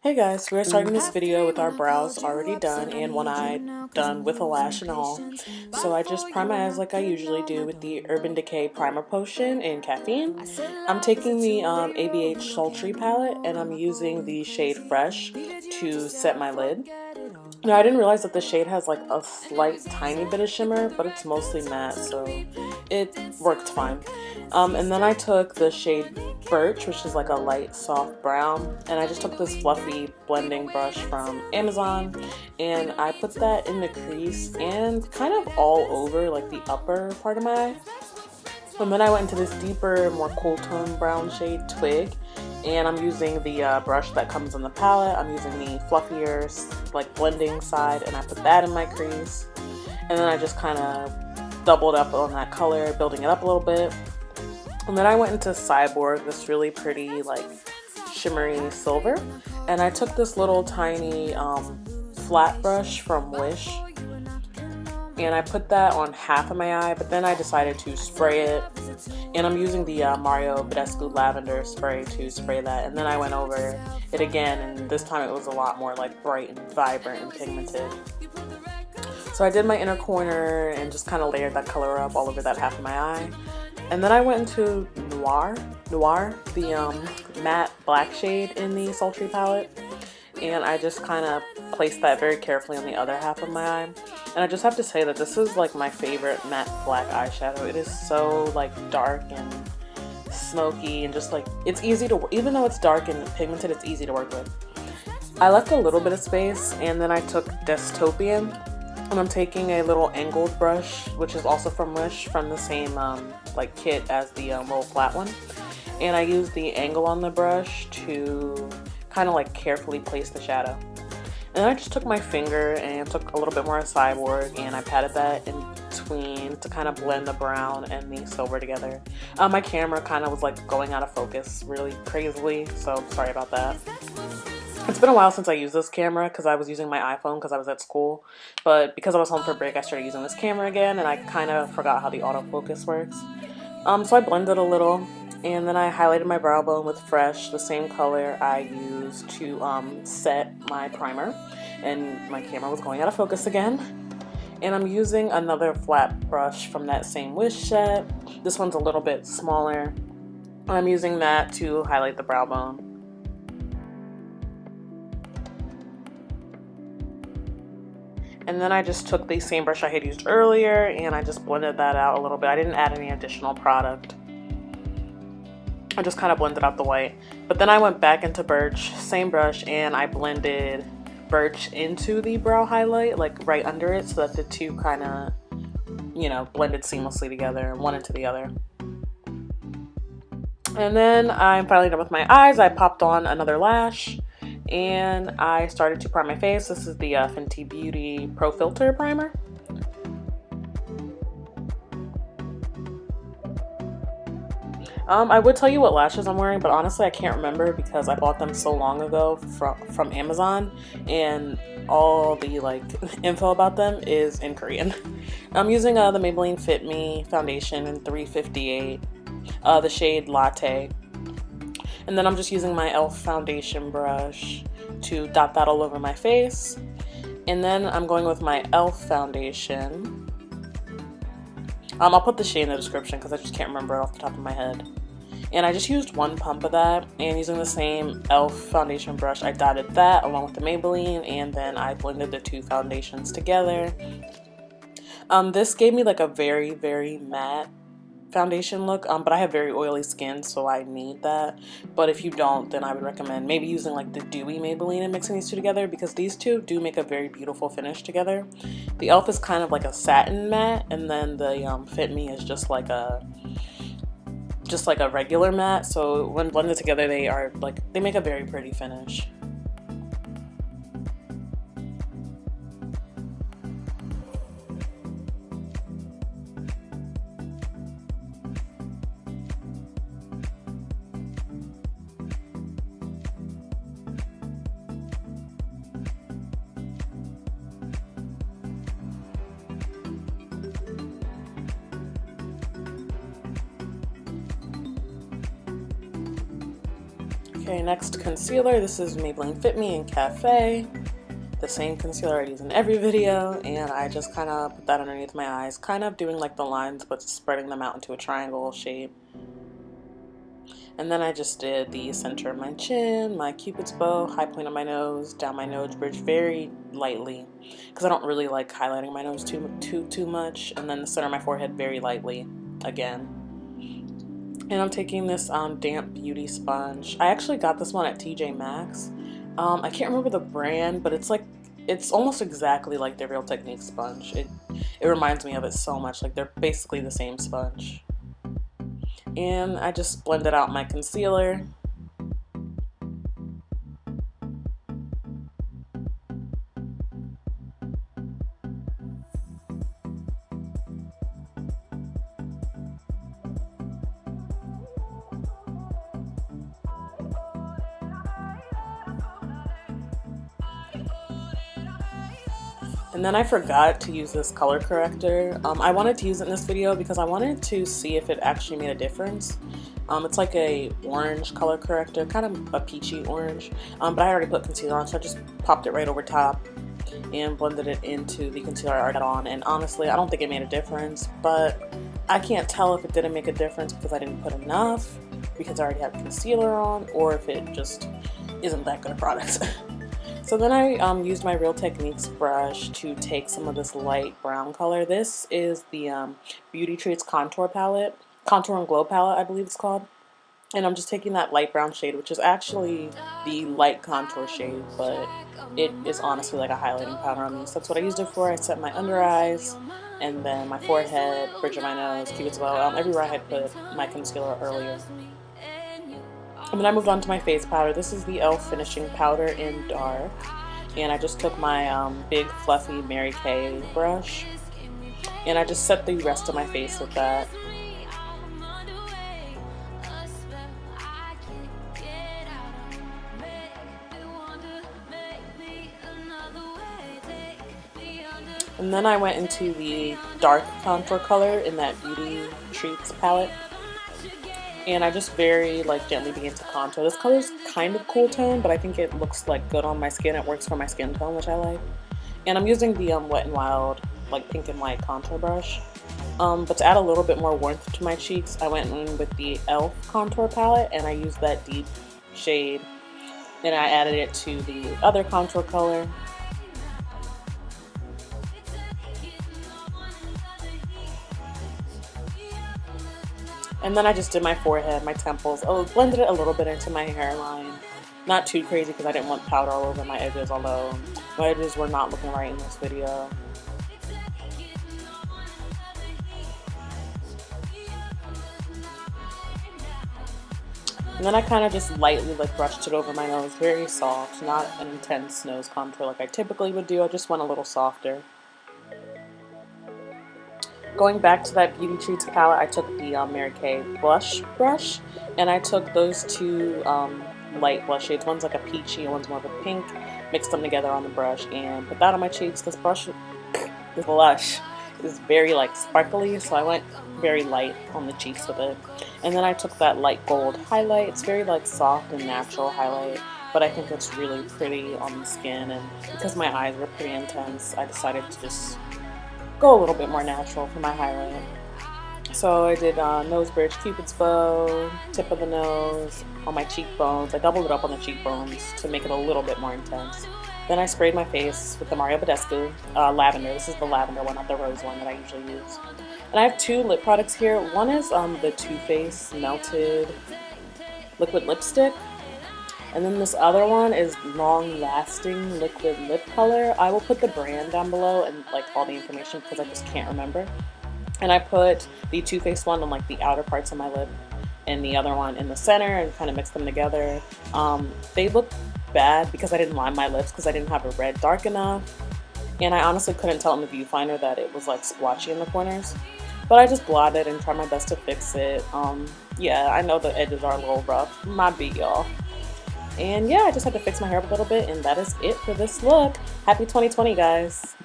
Hey guys, we're starting this video with our brows already done and one eye done with a lash and all. So I just prime my eyes like I usually do with the Urban Decay Primer Potion in Caffeine. I'm taking the ABH Sultry palette and I'm using the shade Fresh to set my lid. Now I didn't realize that the shade has like a slight tiny bit of shimmer, but it's mostly matte, so it worked fine. And then I took the shade Birch, which is like a light soft brown, and I just took this fluffy blending brush from Amazon and I put that in the crease and kind of all over like the upper part of my eye. And then I went into this deeper, more cool tone brown shade Twig, and I'm using the brush that comes in the palette. I'm using the fluffier like blending side and I put that in my crease, and then I just kind of doubled up on that color, building it up a little bit. And then I went into Cyborg, this really pretty like shimmery silver, and I took this little tiny flat brush from Wish and I put that on half of my eye, but then I decided to spray it, and I'm using the Mario Badescu Lavender spray to spray that, and then I went over it again, and this time it was a lot more like bright and vibrant and pigmented. So I did my inner corner and just kind of layered that color up all over that half of my eye. And then I went into Noir, the matte black shade in the Sultry palette, and I just kind of placed that very carefully on the other half of my eye. And I just have to say that this is like my favorite matte black eyeshadow. It is so like dark and smoky and just like, it's easy to, even though it's dark and pigmented, it's easy to work with. I left a little bit of space, and then I took Dystopian, and I'm taking a little angled brush, which is also from Wish, from the same like kit as the little flat one, and I used the angle on the brush to kind of like carefully place the shadow. And I just took my finger and took a little bit more of Cyborg and I patted that in between to kind of blend the brown and the silver together. My camera kind of was like going out of focus really crazily, so sorry about that. It's been a while since I used this camera because I was using my iPhone because I was at school, but because I was home for break I started using this camera again and I kind of forgot how the autofocus works. So I blended a little, and then I highlighted my brow bone with Fresh, the same color I used to set my primer, and my camera was going out of focus again. And I'm using another flat brush from that same Wish set. This one's a little bit smaller. I'm using that to highlight the brow bone. And then I just took the same brush I had used earlier and I just blended that out a little bit. I didn't add any additional product. I just kind of blended out the white. But then I went back into Birch, same brush, and I blended Birch into the brow highlight, like right under it, so that the two kind of, you know, blended seamlessly together, one into the other. And then I'm finally done with my eyes. I popped on another lash and I started to prime my face. This is the Fenty Beauty Pro Filter Primer. I would tell you what lashes I'm wearing, but honestly I can't remember because I bought them so long ago from Amazon, and all the like info about them is in Korean. I'm using the Maybelline Fit Me foundation in 358, the shade Latte. And then I'm just using my e.l.f. foundation brush to dot that all over my face. And then I'm going with my e.l.f. foundation. I'll put the shade in the description because I just can't remember it off the top of my head. And I just used one pump of that, and using the same e.l.f. foundation brush, I dotted that along with the Maybelline, and then I blended the two foundations together. This gave me like a very, very matte foundation look, but I have very oily skin, so I need that. But if you don't, then I would recommend maybe using like the dewy Maybelline and mixing these two together, because these two do make a very beautiful finish together. The e.l.f. is kind of like a satin matte, and then the Fit Me is just like a regular matte. So when blended together, they make a very pretty finish. Okay, next concealer. This is Maybelline Fit Me in Cafe. The same concealer I use in every video, and I just kind of put that underneath my eyes, kind of doing like the lines but spreading them out into a triangle shape. And then I just did the center of my chin, my cupid's bow, high point of my nose, down my nose bridge very lightly because I don't really like highlighting my nose too much, and then the center of my forehead very lightly again. And I'm taking this damp beauty sponge. I actually got this one at TJ Maxx. I can't remember the brand, but it's almost exactly like the Real Technique sponge. It reminds me of it so much. Like, they're basically the same sponge. And I just blended out my concealer. And then I forgot to use this color corrector. I wanted to use it in this video because I wanted to see if it actually made a difference. It's like a orange color corrector, kind of a peachy orange, but I already put concealer on, so I just popped it right over top and blended it into the concealer I already had on. And honestly, I don't think it made a difference, but I can't tell if it didn't make a difference because I didn't put enough, because I already had concealer on, or if it just isn't that good a product. So then I used my Real Techniques brush to take some of this light brown color. This is the Beauty Treats Contour Palette, Contour and Glow Palette, I believe it's called. And I'm just taking that light brown shade, which is actually the light contour shade, but it is honestly like a highlighting powder on me. So that's what I used it for. I set my under eyes, and then my forehead, bridge of my nose, cupid's bow, everywhere I had put my concealer earlier. And then I moved on to my face powder. This is the e.l.f. Finishing Powder in Dark. And I just took my big fluffy Mary Kay brush, and I just set the rest of my face with that. And then I went into the dark contour color in that Beauty Treats palette. And I just very gently begin to contour. This color is kind of cool tone, but I think it looks good on my skin. It works for my skin tone, which I like. And I'm using the Wet n Wild pink and white contour brush. But to add a little bit more warmth to my cheeks, I went in with the e.l.f. contour palette, and I used that deep shade. And I added it to the other contour color. And then I just did my forehead, my temples. Oh, blended it a little bit into my hairline. Not too crazy because I didn't want powder all over my edges, although my edges were not looking right in this video. And then I kind of just lightly brushed it over my nose, very soft, not an intense nose contour like I typically would do. I just went a little softer. Going back to that Beauty Treats palette, I took the Mary Kay blush brush, and I took those two light blush shades. One's like a peachy and one's more of a pink. Mixed them together on the brush and put that on my cheeks. This blush is very sparkly, so I went very light on the cheeks with it. And then I took that light gold highlight. It's very soft and natural highlight, but I think it's really pretty on the skin. And because my eyes were pretty intense, I decided to just go a little bit more natural for my highlight. So I did nose bridge, cupid's bow, tip of the nose, on my cheekbones. I doubled it up on the cheekbones to make it a little bit more intense. Then I sprayed my face with the Badescu Lavender. This is the lavender one, not the rose one that I usually use. And I have two lip products here. One is the Too Faced Melted Liquid Lipstick. And then this other one is Long Lasting Liquid Lip Color. I will put the brand down below and all the information because I just can't remember. And I put the Too Faced one on the outer parts of my lip and the other one in the center and kind of mix them together. They look bad because I didn't line my lips because I didn't have a red dark enough. And I honestly couldn't tell in the viewfinder that it was splotchy in the corners. But I just blotted and tried my best to fix it. Yeah, I know the edges are a little rough. My bad, y'all. And yeah, I just had to fix my hair up a little bit, and that is it for this look. Happy 2020, guys.